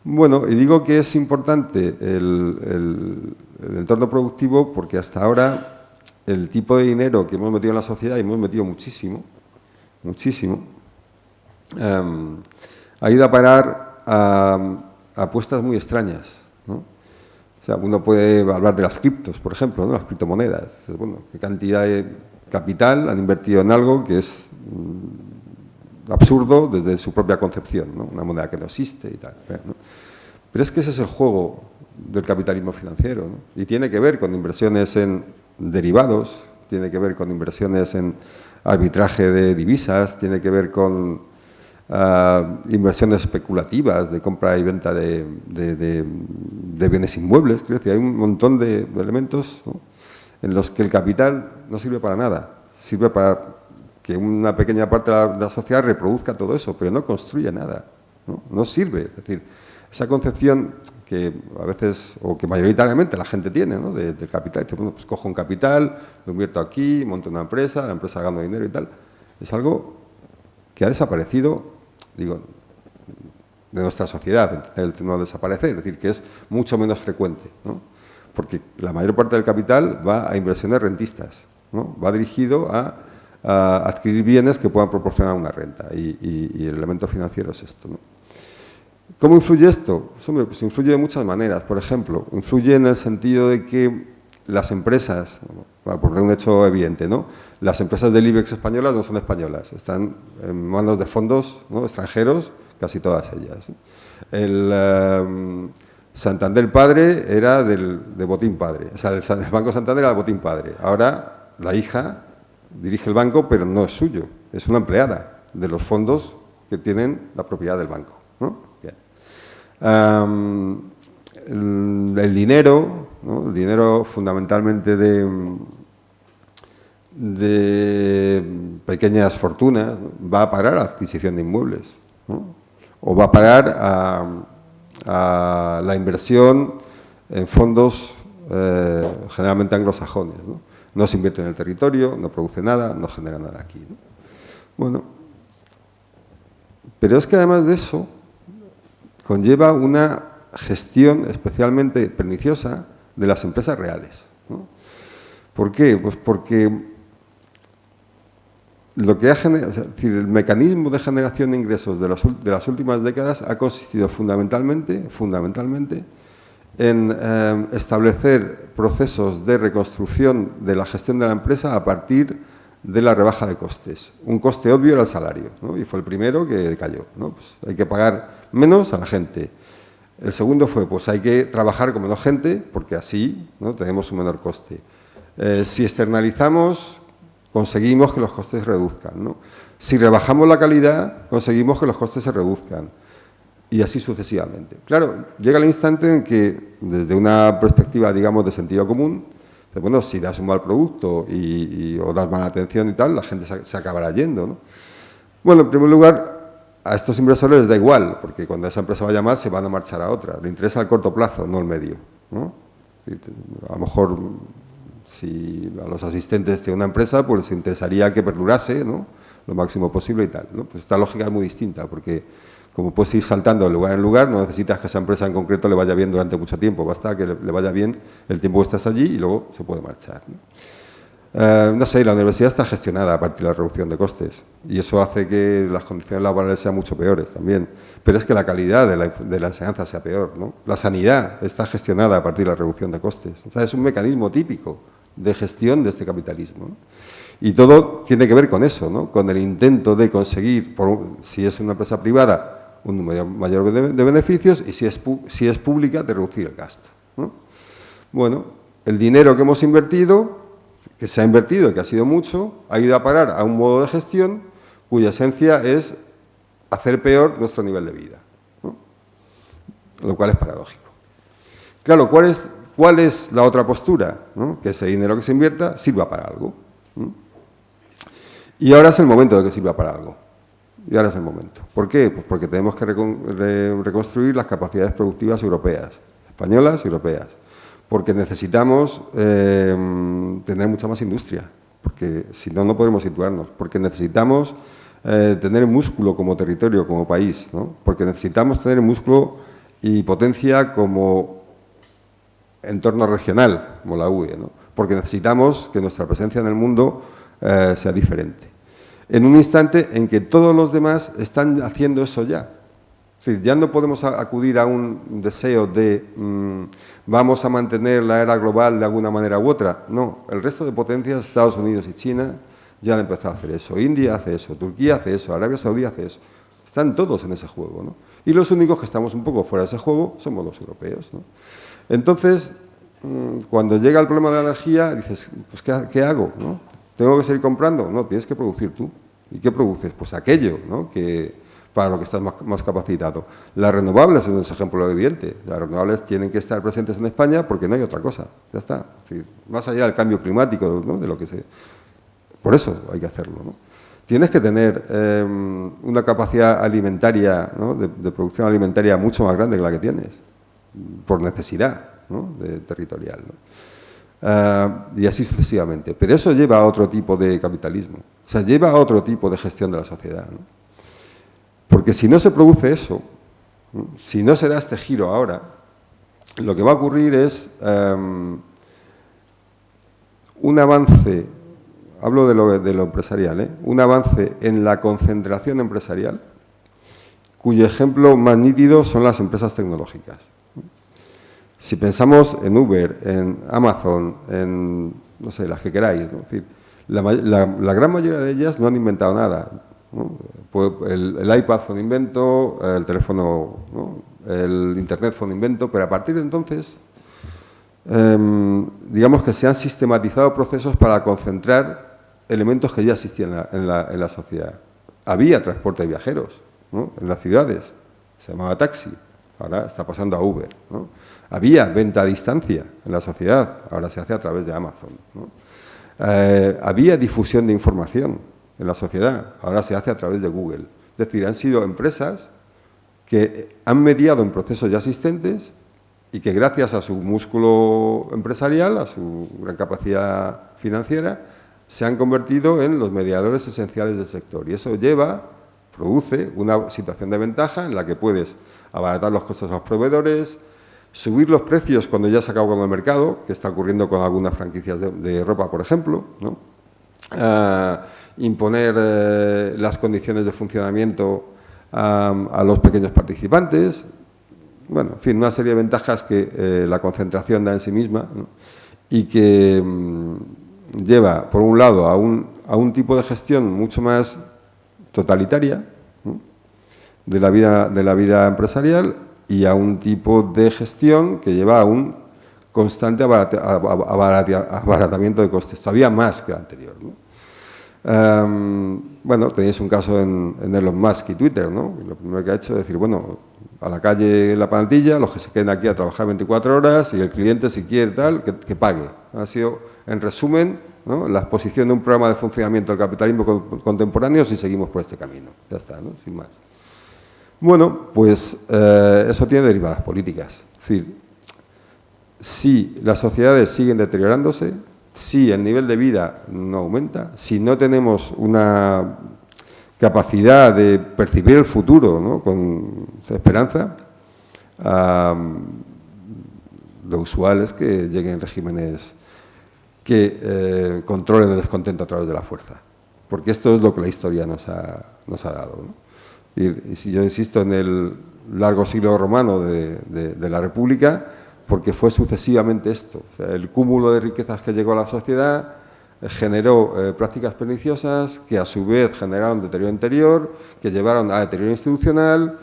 S2: Bueno, y digo que es importante el entorno productivo porque hasta ahora el tipo de dinero que hemos metido en la sociedad, y hemos metido muchísimo, ha ido a parar a apuestas muy extrañas, ¿no? O sea, uno puede hablar de las criptos, por ejemplo, ¿no? Las criptomonedas. Bueno, ¿qué cantidad de capital han invertido en algo que es absurdo desde su propia concepción, ¿no? Una moneda que no existe y tal, ¿no? Pero es que ese es el juego del capitalismo financiero, ¿no? Y tiene que ver con inversiones en derivados, tiene que ver con inversiones en arbitraje de divisas, tiene que ver con inversiones especulativas, de compra y venta de bienes inmuebles. Quiero decir, hay un montón de elementos, ¿no?, en los que el capital no sirve para nada. Sirve para que una pequeña parte de la sociedad reproduzca todo eso, pero no construye nada, ¿no? No sirve. Es decir, esa concepción que a veces, o que mayoritariamente la gente tiene, ¿no?, del capital, dice, bueno, pues cojo un capital, lo invierto aquí, monto una empresa, la empresa gana dinero y tal, es algo que ha desaparecido, digo, de nuestra sociedad, el no desaparecer, es decir, que es mucho menos frecuente, ¿no?, porque la mayor parte del capital va a inversiones rentistas, ¿no?, va dirigido a adquirir bienes que puedan proporcionar una renta, y el elemento financiero es esto, ¿no? ¿Cómo influye esto? Pues, hombre, pues influye de muchas maneras. Por ejemplo, influye en el sentido de que las empresas, por un hecho evidente, ¿no?, las empresas del IBEX españolas no son españolas, están en manos de fondos, ¿no?, extranjeros, casi todas ellas. El Santander Padre era de Botín Padre, o sea, el Banco Santander era de Botín Padre. Ahora la hija dirige el banco, pero no es suyo, es una empleada de los fondos que tienen la propiedad del banco, ¿no? El dinero, ¿no?, el dinero fundamentalmente de pequeñas fortunas, ¿no?, va a parar a la adquisición de inmuebles, ¿no?, o va a parar a la inversión en fondos generalmente anglosajones, ¿no? No se invierte en el territorio, no produce nada, no genera nada aquí, ¿no? Bueno, pero es que además de eso conlleva una gestión especialmente perniciosa de las empresas reales, ¿no? ¿Por qué? Pues porque lo que es decir, el mecanismo de generación de ingresos de las últimas décadas ha consistido fundamentalmente en establecer procesos de reconstrucción de la gestión de la empresa a partir de la rebaja de costes. Un coste obvio era el salario, ¿no?, y fue el primero que cayó, ¿no? Pues hay que pagar menos a la gente. El segundo fue, pues hay que trabajar con menos gente, porque así, ¿no?, tenemos un menor coste. Si externalizamos, conseguimos que los costes se reduzcan, ¿no? Si rebajamos la calidad, conseguimos que los costes se reduzcan. Y así sucesivamente. Claro, llega el instante en que, desde una perspectiva, digamos, de sentido común, bueno, si das un mal producto o das mala atención y tal, la gente se acabará yendo, ¿no? Bueno, en primer lugar, a estos inversores les da igual, porque cuando esa empresa vaya mal se van a marchar a otra. Le interesa el corto plazo, no el medio, ¿no? A lo mejor, si a los asistentes de una empresa, pues les interesaría que perdurase, ¿no?, lo máximo posible y tal, ¿no? Pues esta lógica es muy distinta, porque como puedes ir saltando de lugar en lugar, no necesitas que esa empresa en concreto le vaya bien durante mucho tiempo, basta que le vaya bien el tiempo que estás allí y luego se puede marchar, ¿no? No sé, la universidad está gestionada a partir de la reducción de costes y eso hace que las condiciones laborales sean mucho peores también, pero es que la calidad de la enseñanza sea peor, ¿no? La sanidad está gestionada a partir de la reducción de costes, o sea, es un mecanismo típico de gestión de este capitalismo, ¿no? Y todo tiene que ver con eso, ¿no?, con el intento de conseguir, si es una empresa privada, un número mayor de beneficios y si es pública, de reducir el gasto, ¿no? Bueno, el dinero que hemos invertido, que se ha invertido y que ha sido mucho, ha ido a parar a un modo de gestión cuya esencia es hacer peor nuestro nivel de vida, ¿no?, lo cual es paradójico. Claro, ¿cuál es la otra postura? ¿No? Que ese dinero que se invierta sirva para algo, ¿no? Y ahora es el momento de que sirva para algo. Y ahora es el momento. ¿Por qué? Pues porque tenemos que reconstruir las capacidades productivas europeas, españolas y europeas. Porque necesitamos tener mucha más industria, porque si no, no podremos situarnos. Porque necesitamos tener músculo como territorio, como país, ¿no? Porque necesitamos tener músculo y potencia como entorno regional, como la UE, ¿no? Porque necesitamos que nuestra presencia en el mundo sea diferente. En un instante en que todos los demás están haciendo eso ya. Es decir, ya no podemos acudir a un deseo de vamos a mantener la era global de alguna manera u otra. No, el resto de potencias, Estados Unidos y China, ya han empezado a hacer eso. India hace eso, Turquía hace eso, Arabia Saudí hace eso. Están todos en ese juego, ¿no? Y los únicos que estamos un poco fuera de ese juego somos los europeos, ¿no? Entonces, cuando llega el problema de la energía, dices, pues ¿qué hago? ¿No? ¿Tengo que seguir comprando? No, tienes que producir tú. ¿Y qué produces? Pues aquello, ¿no?, que para lo que estás más capacitado. Las renovables es un ejemplo evidente. Las renovables tienen que estar presentes en España porque no hay otra cosa. Ya está. Es decir, más allá del cambio climático, ¿no? De lo que se... Por eso hay que hacerlo, ¿no? Tienes que tener una capacidad alimentaria, ¿no? de producción alimentaria mucho más grande que la que tienes, por necesidad, ¿no? territorial, ¿no? Y así sucesivamente. Pero eso lleva a otro tipo de capitalismo, o sea, lleva a otro tipo de gestión de la sociedad, ¿no? Porque si no se produce eso, ¿no? Si no se da este giro ahora, lo que va a ocurrir es un avance, hablo de lo empresarial, un avance en la concentración empresarial, cuyo ejemplo más nítido son las empresas tecnológicas. Si pensamos en Uber, en Amazon, en, no sé, las que queráis, ¿no? Es decir, la gran mayoría de ellas no han inventado nada, ¿no? El iPad fue un invento, el teléfono, ¿no? El Internet fue un invento, pero a partir de entonces, digamos que se han sistematizado procesos para concentrar elementos que ya existían en la sociedad. Había transporte de viajeros, ¿no? En las ciudades, se llamaba taxi, ahora está pasando a Uber, ¿no? Había venta a distancia en la sociedad, ahora se hace a través de Amazon, ¿no? Había difusión de información en la sociedad, ahora se hace a través de Google. Es decir, han sido empresas que han mediado en procesos ya existentes y que gracias a su músculo empresarial, a su gran capacidad financiera, se han convertido en los mediadores esenciales del sector. Y eso produce una situación de ventaja en la que puedes abaratar los costos a los proveedores, subir los precios cuando ya se acabó con el mercado, que está ocurriendo con algunas franquicias de ropa, por ejemplo, ¿no? Imponer las condiciones de funcionamiento a los pequeños participantes. Bueno, en fin, una serie de ventajas que la concentración da en sí misma, ¿no? Y que lleva, por un lado, a un tipo de gestión mucho más totalitaria, ¿no? de la vida empresarial, y a un tipo de gestión que lleva a un constante abaratamiento de costes, todavía más que el anterior, ¿no? Bueno, tenéis un caso en Elon Musk y Twitter, ¿no? Lo primero que ha hecho es decir, bueno, a la calle la plantilla, los que se queden aquí a trabajar 24 horas y el cliente, si quiere tal, que pague. Ha sido, en resumen, ¿no? La exposición de un programa de funcionamiento del capitalismo contemporáneo si seguimos por este camino. Ya está, ¿no? Sin más. Bueno, pues eso tiene derivadas políticas. Es decir, si las sociedades siguen deteriorándose, si el nivel de vida no aumenta, si no tenemos una capacidad de percibir el futuro, ¿no? Con esperanza, lo usual es que lleguen regímenes que controlen el descontento a través de la fuerza. Porque esto es lo que la historia nos ha dado, ¿no? Y si yo insisto en el largo siglo romano de la República, porque fue sucesivamente esto. O sea, el cúmulo de riquezas que llegó a la sociedad generó prácticas perniciosas que a su vez generaron deterioro interior, que llevaron a deterioro institucional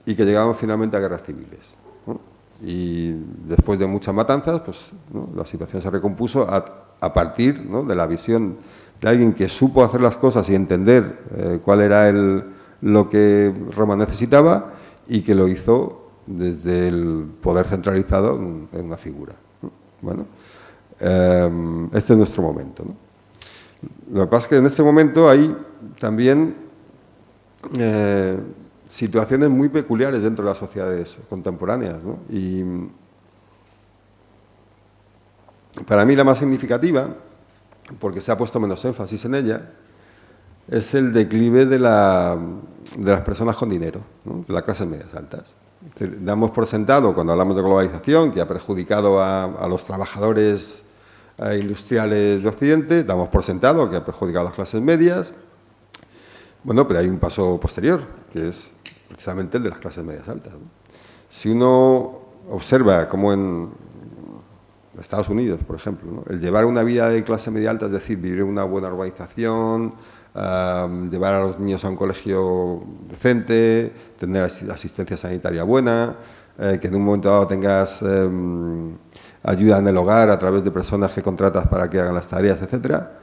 S2: y que llegaron finalmente a guerras civiles, ¿no? Y después de muchas matanzas, pues, ¿no? La situación se recompuso a partir, ¿no? de la visión de alguien que supo hacer las cosas y entender cuál era lo que Roma necesitaba y que lo hizo desde el poder centralizado en una figura, ¿no? Bueno, este es nuestro momento, ¿no? Lo que pasa es que en este momento hay también situaciones muy peculiares dentro de las sociedades contemporáneas, ¿no? Y para mí la más significativa, porque se ha puesto menos énfasis en ella, es el declive de las personas con dinero, ¿no? De las clases medias altas. Damos por sentado, cuando hablamos de globalización, que ha perjudicado a los trabajadores industriales de Occidente, damos por sentado que ha perjudicado a las clases medias. Bueno, pero hay un paso posterior, que es precisamente el de las clases medias altas, ¿no? Si uno observa cómo en Estados Unidos, por ejemplo, ¿no? El llevar una vida de clase media alta, es decir, vivir en una buena urbanización, llevar a los niños a un colegio decente, tener asistencia sanitaria buena, que en un momento dado tengas ayuda en el hogar a través de personas que contratas para que hagan las tareas, etcétera.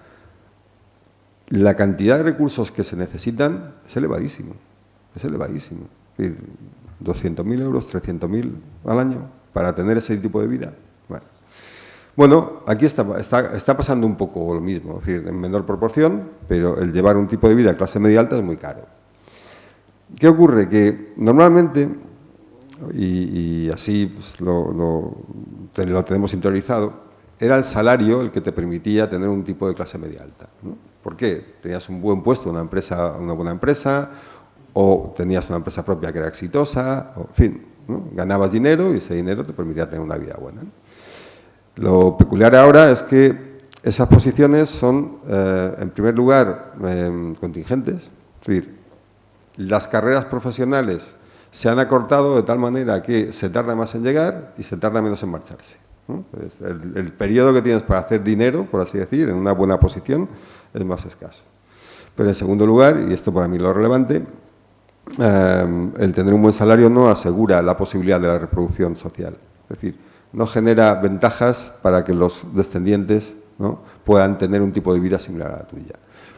S2: La cantidad de recursos que se necesitan es elevadísimo. es elevadísimo. Es decir, 200.000 euros, 300.000 al año para tener ese tipo de vida. Bueno, aquí está pasando un poco lo mismo, es decir, en menor proporción, pero el llevar un tipo de vida clase media alta es muy caro. ¿Qué ocurre? Que normalmente, y así pues, lo tenemos interiorizado, era el salario el que te permitía tener un tipo de clase media alta, ¿no? ¿Por qué? Tenías un buen puesto en una buena empresa, o tenías una empresa propia que era exitosa, o, en fin, ¿no? Ganabas dinero y ese dinero te permitía tener una vida buena, ¿no? Lo peculiar ahora es que esas posiciones son, en primer lugar, contingentes, es decir, las carreras profesionales se han acortado de tal manera que se tarda más en llegar y se tarda menos en marcharse, ¿no? El periodo que tienes para hacer dinero, por así decir, en una buena posición, es más escaso. Pero en segundo lugar, y esto para mí es lo relevante, el tener un buen salario no asegura la posibilidad de la reproducción social. Es decir, no genera ventajas para que los descendientes, ¿no?, puedan tener un tipo de vida similar a la tuya.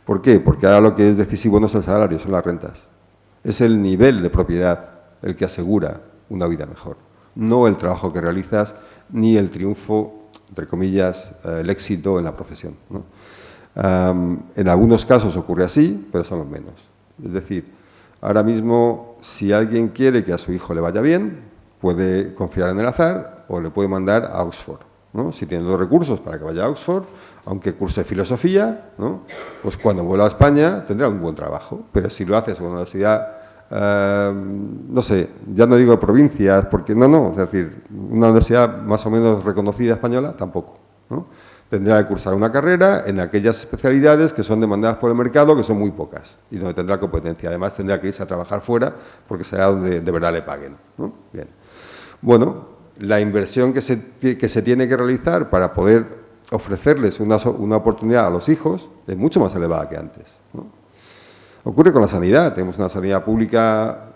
S2: ¿Por qué? Porque ahora lo que es decisivo no es el salario, son las rentas. Es el nivel de propiedad el que asegura una vida mejor, no el trabajo que realizas ni el triunfo, entre comillas, el éxito en la profesión, ¿no? En algunos casos ocurre así, pero son los menos. Es decir, ahora mismo, si alguien quiere que a su hijo le vaya bien, puede confiar en el azar o le puede mandar a Oxford, ¿no? Si tiene los recursos para que vaya a Oxford, aunque curse filosofía, ¿no?, pues cuando vuelva a España tendrá un buen trabajo. Pero si lo haces en una universidad, no sé, ya no digo provincias, porque no, es decir, una universidad más o menos reconocida española, tampoco, ¿no? Tendrá que cursar una carrera en aquellas especialidades que son demandadas por el mercado, que son muy pocas, y donde tendrá competencia. Además, tendrá que irse a trabajar fuera, porque será donde de verdad le paguen, ¿no? Bien. Bueno, la inversión que se tiene que realizar para poder ofrecerles una oportunidad a los hijos es mucho más elevada que antes, ¿no? Ocurre con la sanidad. Tenemos una sanidad pública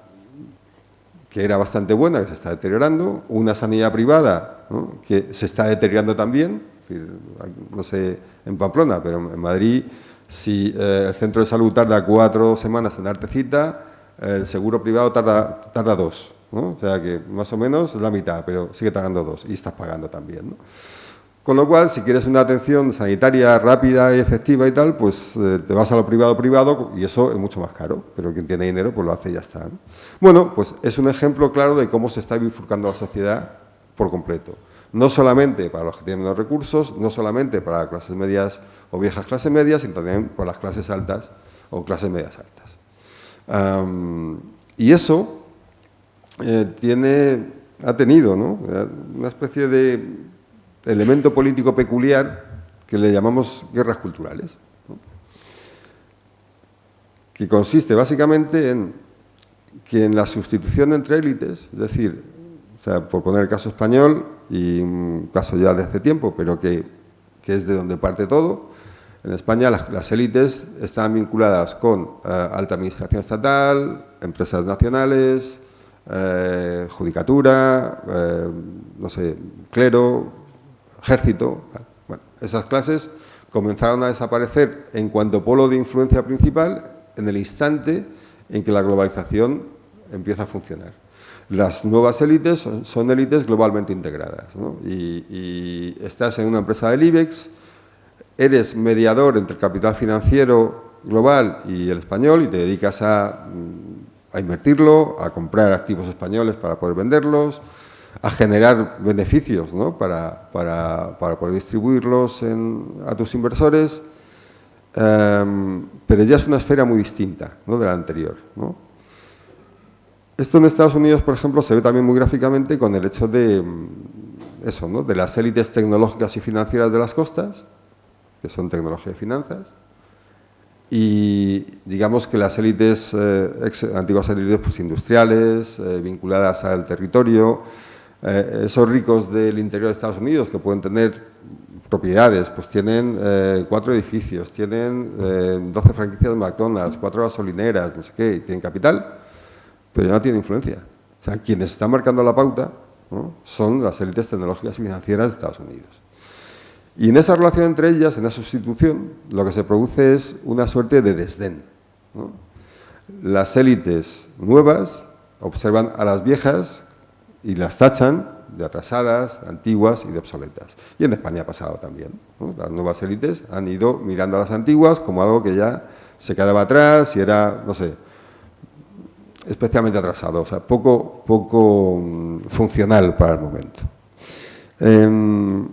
S2: que era bastante buena, que se está deteriorando, una sanidad privada, ¿no?, que se está deteriorando también. Es decir, no sé en Pamplona, pero en Madrid, si el centro de salud tarda 4 semanas en darte cita, el seguro privado tarda 2, ¿no? O sea que más o menos es la mitad, pero sigue tardando 2 y estás pagando también, ¿no? Con lo cual, si quieres una atención sanitaria rápida y efectiva y tal, pues te vas a lo privado y eso es mucho más caro, pero quien tiene dinero pues lo hace y ya está, ¿no? Bueno, pues es un ejemplo claro de cómo se está bifurcando la sociedad por completo. No solamente para los que tienen los recursos, no solamente para las clases medias o viejas clases medias, sino también para las clases altas o clases medias altas. Y eso ha tenido, ¿no?, una especie de elemento político peculiar que le llamamos guerras culturales, ¿no?, que consiste básicamente en que en la sustitución entre élites, es decir, o sea, por poner el caso español, y un caso ya de hace tiempo, pero que es de donde parte todo, en España las élites están vinculadas con alta administración estatal, empresas nacionales, judicatura, no sé, clero, ejército. Bueno, esas clases comenzaron a desaparecer en cuanto polo de influencia principal en el instante en que la globalización empieza a funcionar. Las nuevas élites son élites globalmente integradas, ¿no? Y estás en una empresa del IBEX, eres mediador entre el capital financiero global y el español y te dedicas a invertirlo, a comprar activos españoles para poder venderlos, a generar beneficios, ¿no?, para poder distribuirlos a tus inversores, pero ya es una esfera muy distinta, ¿no?, de la anterior, ¿no? Esto en Estados Unidos, por ejemplo, se ve también muy gráficamente con el hecho de eso, ¿no?, de las élites tecnológicas y financieras de las costas, que son tecnología y finanzas, y digamos que las élites, antiguas élites pues, industriales, vinculadas al territorio, esos ricos del interior de Estados Unidos que pueden tener propiedades, pues tienen 4 edificios, tienen 12 franquicias de McDonald's, 4 gasolineras, no sé qué, y tienen capital, pero ya no tienen influencia. O sea, quienes están marcando la pauta, ¿no?, son las élites tecnológicas y financieras de Estados Unidos. Y en esa relación entre ellas, en esa sustitución, lo que se produce es una suerte de desdén, ¿no? las élites nuevas observan a las viejas y las tachan de atrasadas, antiguas y de obsoletas. Y en España ha pasado también, ¿no? Las nuevas élites han ido mirando a las antiguas como algo que ya se quedaba atrás y era, no sé, especialmente atrasado, o sea, poco funcional para el momento. En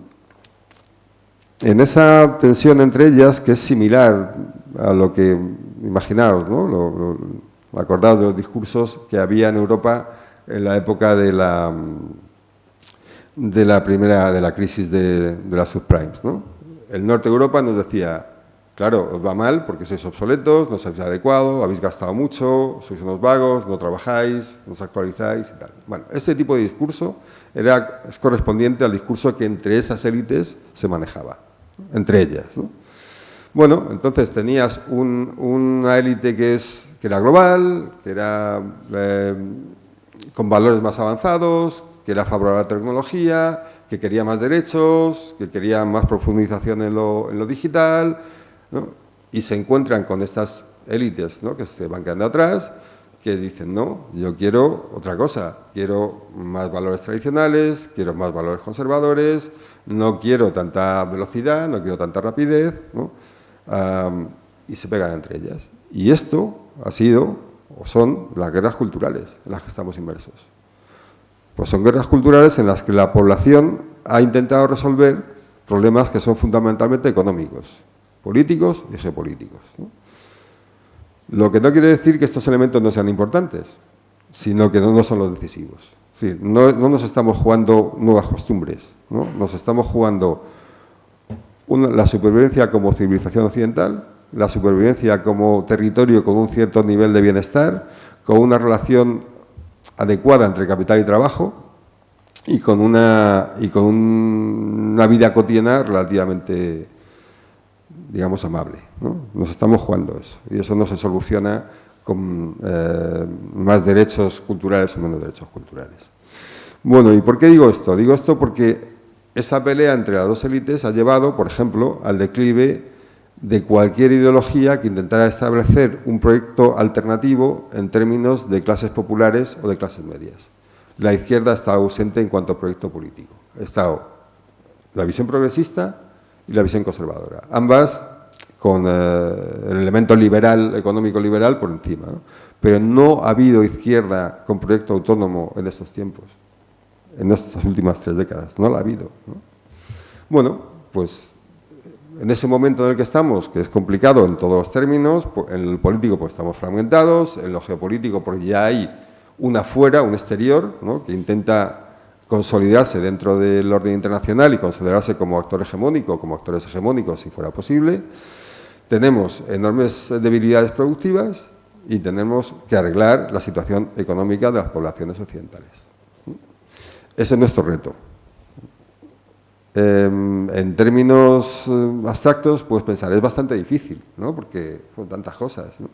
S2: esa tensión entre ellas, que es similar a lo que, imaginaos, ¿no? Acordaos de los discursos que había en Europa en la época de la crisis de las subprimes, ¿no? El norte de Europa nos decía, claro, os va mal porque sois obsoletos, no sois adecuados, habéis gastado mucho, sois unos vagos, no trabajáis, no os actualizáis y tal. Bueno, ese tipo de discurso es correspondiente al discurso que entre esas élites se manejaba, entre ellas, ¿no? Bueno, entonces tenías una élite que era global, que era con valores más avanzados, que era favorable a la tecnología, que quería más derechos, que quería más profundización en lo digital, ¿no? Y se encuentran con estas élites, ¿no? Que se van quedando atrás, que dicen, no, yo quiero otra cosa, quiero más valores tradicionales, quiero más valores conservadores, no quiero tanta velocidad, no quiero tanta rapidez, ¿no? Y se pegan entre ellas. Y esto ha sido, o son, las guerras culturales en las que estamos inmersos. Pues son guerras culturales en las que la población ha intentado resolver problemas que son fundamentalmente económicos, políticos y geopolíticos, ¿no? Lo que no quiere decir que estos elementos no sean importantes, sino que no son los decisivos. Es decir, no nos estamos jugando nuevas costumbres, ¿no? Nos estamos jugando la supervivencia como civilización occidental, la supervivencia como territorio con un cierto nivel de bienestar, con una relación adecuada entre capital y trabajo y con una vida cotidiana relativamente, digamos, amable, ¿no? Nos estamos jugando eso y eso no se soluciona con más derechos culturales o menos derechos culturales. Bueno, ¿y por qué digo esto? Digo esto porque esa pelea entre las dos élites ha llevado, por ejemplo, al declive de cualquier ideología que intentara establecer un proyecto alternativo en términos de clases populares o de clases medias. La izquierda ha estado ausente en cuanto a proyecto político. Ha estado la visión progresista y la visión conservadora, ambas con el elemento liberal, económico liberal por encima, ¿no? Pero no ha habido izquierda con proyecto autónomo en estos tiempos, en estas últimas 3 décadas, no la ha habido, ¿no? Bueno, pues en ese momento en el que estamos, que es complicado en todos los términos, en el político pues estamos fragmentados, en lo geopolítico porque ya hay un afuera, un exterior, ¿no? Que intenta consolidarse dentro del orden internacional y consolidarse como actor hegemónico, como actores hegemónicos si fuera posible. Tenemos enormes debilidades productivas y tenemos que arreglar la situación económica de las poblaciones occidentales. Ese es nuestro reto. En términos abstractos, pues pensar, es bastante difícil, ¿no? Porque son tantas cosas, ¿no?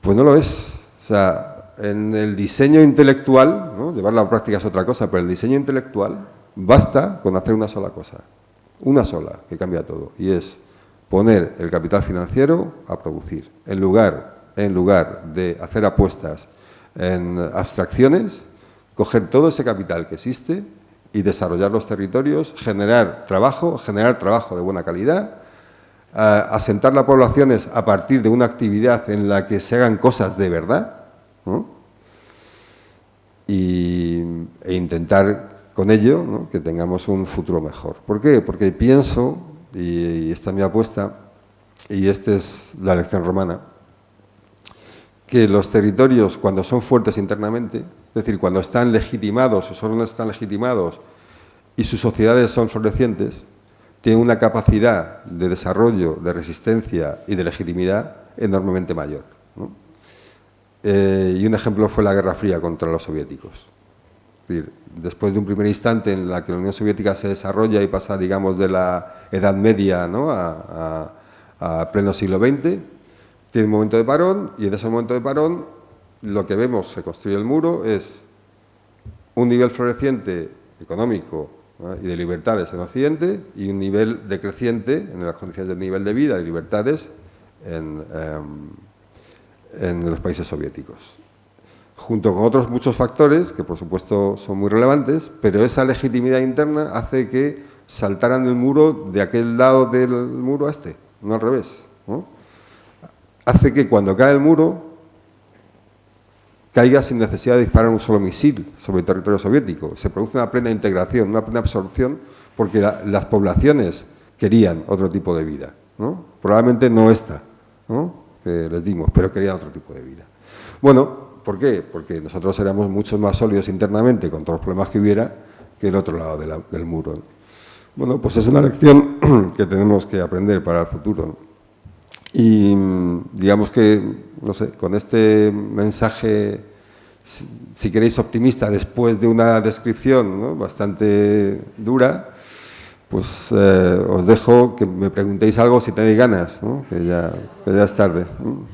S2: Pues no lo es. O sea, en el diseño intelectual, ¿no? Llevarlo a la práctica es otra cosa, pero el diseño intelectual basta con hacer una sola cosa, una sola, que cambia todo, y es poner el capital financiero a producir. En lugar de hacer apuestas en abstracciones, coger todo ese capital que existe y desarrollar los territorios, generar trabajo de buena calidad, asentar las poblaciones a partir de una actividad en la que se hagan cosas de verdad, ¿no? E intentar con ello, ¿no? Que tengamos un futuro mejor. ¿Por qué? Porque pienso, y esta es mi apuesta, y esta es la lección romana, que los territorios, cuando son fuertes internamente, es decir, cuando están legitimados, sus órdenes están legitimados y sus sociedades son florecientes, tienen una capacidad de desarrollo, de resistencia y de legitimidad enormemente mayor, ¿no? Y un ejemplo fue la Guerra Fría contra los soviéticos. Es decir, después de un primer instante en la que la Unión Soviética se desarrolla y pasa, digamos, de la Edad Media, ¿no? a pleno siglo XX, tiene un momento de parón y en ese momento de parón lo que vemos, se construye el muro, es un nivel floreciente económico, ¿no? Y de libertades en Occidente y un nivel decreciente en las condiciones del nivel de vida y libertades en los países soviéticos. Junto con otros muchos factores, que por supuesto son muy relevantes, pero esa legitimidad interna hace que saltaran el muro de aquel lado del muro a este, no al revés, ¿no? Hace que cuando cae el muro, caiga sin necesidad de disparar un solo misil sobre el territorio soviético. Se produce una plena integración, una plena absorción, porque las poblaciones querían otro tipo de vida, ¿no? Probablemente no esta, ¿no?, que les dimos, pero querían otro tipo de vida. Bueno, ¿por qué? Porque nosotros éramos mucho más sólidos internamente con todos los problemas que hubiera que el otro lado del muro, ¿no? Bueno, pues es una lección que tenemos que aprender para el futuro, ¿no? Y digamos que, no sé, con este mensaje, si queréis, optimista, después de una descripción, ¿no?, bastante dura, pues os dejo que me preguntéis algo si tenéis ganas, ¿no?, que ya es tarde, ¿no?